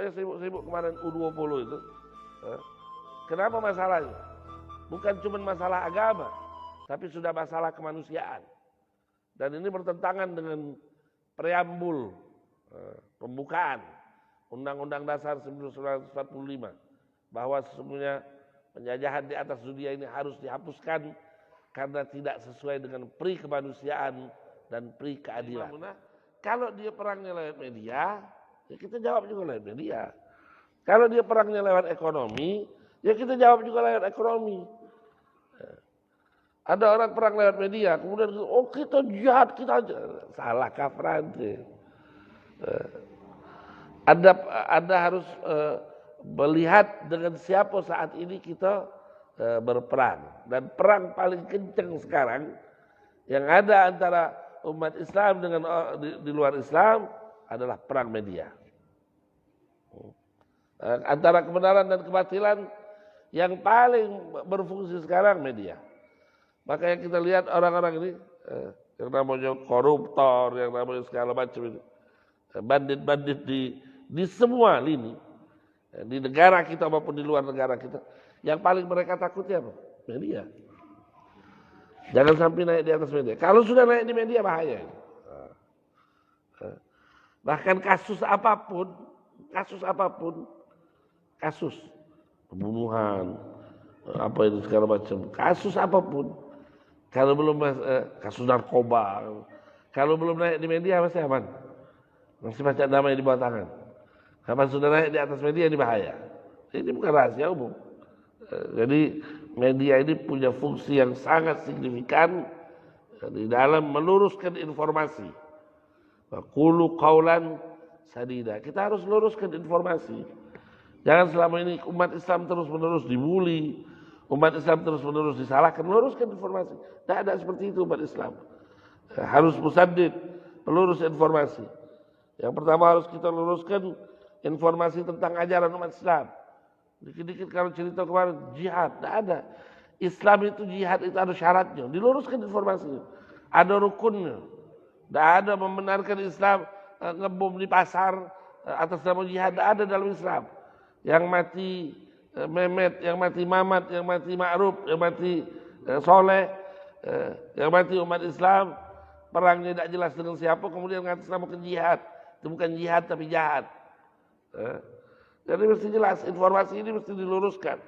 Makanya sibuk kemarin U20 itu. Kenapa masalahnya? Bukan cuma masalah agama, tapi sudah masalah kemanusiaan. Dan ini bertentangan dengan preambul pembukaan Undang-Undang Dasar 1945 bahwa sesungguhnya penjajahan di atas dunia ini harus dihapuskan karena tidak sesuai dengan pri kemanusiaan dan pri keadilan. Kalau dia perangnya lewat media, ya kita jawab juga lewat media. Kalau dia perangnya lewat ekonomi, ya kita jawab juga lewat ekonomi. Ada orang perang lewat media, kemudian oh kita jihad, kita aja. Salah kafrante. Anda harus melihat dengan siapa saat ini kita berperang. Dan perang paling kencang sekarang yang ada antara umat Islam dengan di luar Islam adalah perang media. Antara kebenaran dan kebatilan yang paling berfungsi sekarang media. Makanya kita lihat orang-orang ini yang namanya koruptor, yang namanya segala macam ini, bandit-bandit di semua lini, di negara kita maupun di luar negara kita, yang paling mereka takutnya apa? Media. Jangan sampai naik di atas media. Kalau sudah naik di media bahaya. Bahkan kasus apapun, kasus pembunuhan, apa itu segala macam, kasus apapun, kalau belum kasus narkoba, kalau belum naik di media masih aman, masih baca damai di bawah tangan. Kapan sudah naik di atas media ini bahaya. Ini bukan rahasia umum. Jadi media ini punya fungsi yang sangat signifikan di dalam meluruskan informasi. Qulu qaulan sadida. Kita harus luruskan informasi. Jangan selama ini umat Islam terus-menerus dibully, umat Islam terus-menerus disalahkan. Luruskan informasi. Tidak ada seperti itu umat Islam. Harus musaddid, pelurus informasi. Yang pertama harus kita luruskan informasi tentang ajaran umat Islam. Dikit-dikit kalau cerita kemarin jihad, tidak ada. Islam itu jihad itu ada syaratnya. Diluruskan informasinya. Ada rukunnya. Tidak ada membenarkan Islam ngebom di pasar atas nama jihad. Tidak ada dalam Islam. Yang mati Mehmet, yang mati Mamat, yang mati Ma'ruf, yang mati Soleh, yang mati umat Islam, perangnya tidak jelas dengan siapa, kemudian mengatasnamakan jihad. Itu bukan jihad tapi jahat. Jadi mesti jelas, informasi ini mesti diluruskan.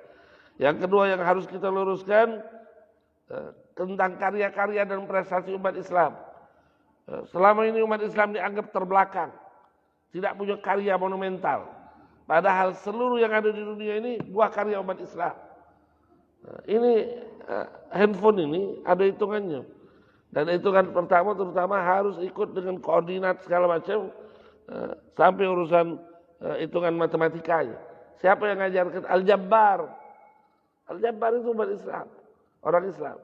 Yang kedua yang harus kita luruskan tentang karya-karya dan prestasi umat Islam. Selama ini umat Islam dianggap terbelakang, tidak punya karya monumental. Padahal seluruh yang ada di dunia ini buah karya umat Islam. Ini handphone ini ada hitungannya. Dan hitungan pertama terutama harus ikut dengan koordinat segala macam sampai urusan hitungan matematikanya. Siapa yang ngajarkan? Al-Jabbar. Al-Jabbar itu umat Islam, orang Islam.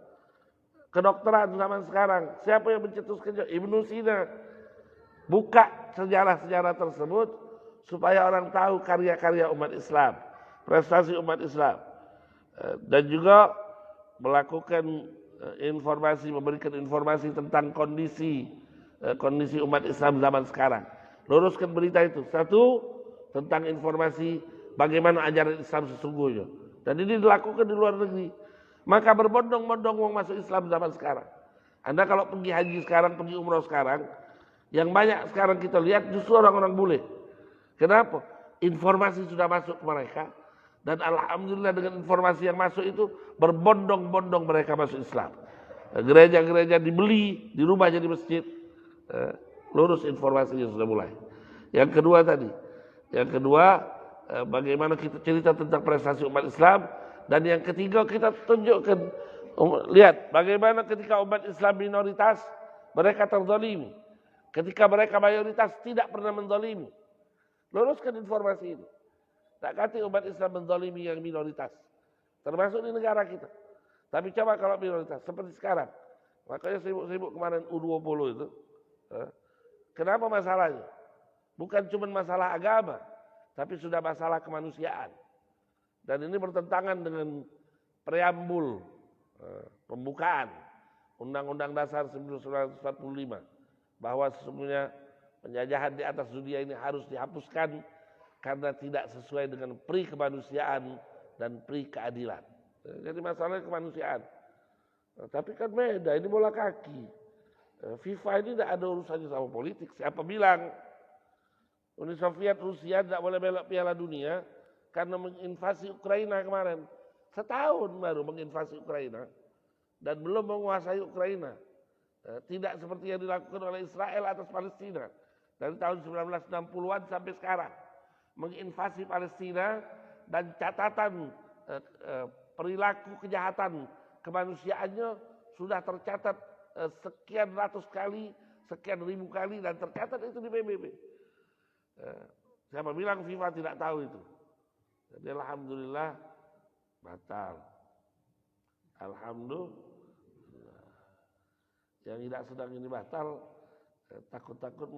Kedokteran zaman sekarang, siapa yang mencetuskannya? Ibnu Sina. Buka sejarah-sejarah tersebut supaya orang tahu karya-karya umat Islam, prestasi umat Islam. Dan juga melakukan informasi, memberikan informasi tentang kondisi umat Islam zaman sekarang. Luruskan berita itu. Satu, tentang informasi bagaimana ajaran Islam sesungguhnya. Dan ini dilakukan di luar negeri. Maka berbondong-bondong orang masuk Islam zaman sekarang. Anda kalau pergi haji sekarang, pergi umroh sekarang, yang banyak sekarang kita lihat justru orang-orang bule. Kenapa? Informasi sudah masuk ke mereka. Dan alhamdulillah dengan informasi yang masuk itu, berbondong-bondong mereka masuk Islam. Gereja-gereja dibeli, dirubah jadi masjid. Lurus informasinya sudah mulai. Yang kedua tadi. Yang kedua, bagaimana kita cerita tentang prestasi umat Islam. Dan yang ketiga kita tunjukkan, lihat bagaimana ketika umat Islam minoritas, mereka terzalimi. Ketika mereka mayoritas tidak pernah menzalimi. Luruskan informasi ini. Tak kata umat Islam menzalimi yang minoritas. Termasuk di negara kita. Tapi coba kalau minoritas, seperti sekarang. Makanya sibuk kemarin U20 itu. Kenapa masalahnya? Bukan cuma masalah agama, tapi sudah masalah kemanusiaan. Dan ini bertentangan dengan preambul pembukaan Undang-Undang Dasar 1945 bahwa sesungguhnya penjajahan di atas dunia ini harus dihapuskan karena tidak sesuai dengan pri kemanusiaan dan pri keadilan. Jadi masalahnya kemanusiaan. Tapi kan beda, ini bola kaki. FIFA ini tidak ada urusannya sama politik. Siapa bilang Uni Soviet, Rusia tidak boleh belok Piala Dunia karena menginvasi Ukraina kemarin. Setahun baru menginvasi Ukraina dan belum menguasai Ukraina. Tidak seperti yang dilakukan oleh Israel atas Palestina dari tahun 1960-an sampai sekarang. Menginvasi Palestina dan catatan perilaku kejahatan kemanusiaannya sudah tercatat sekian ratus kali, sekian ribu kali dan tercatat itu di PBB. Siapa bilang FIFA tidak tahu itu? Jadi alhamdulillah batal. Alhamdulillah. Yang tidak sedang ini batal, takut-takut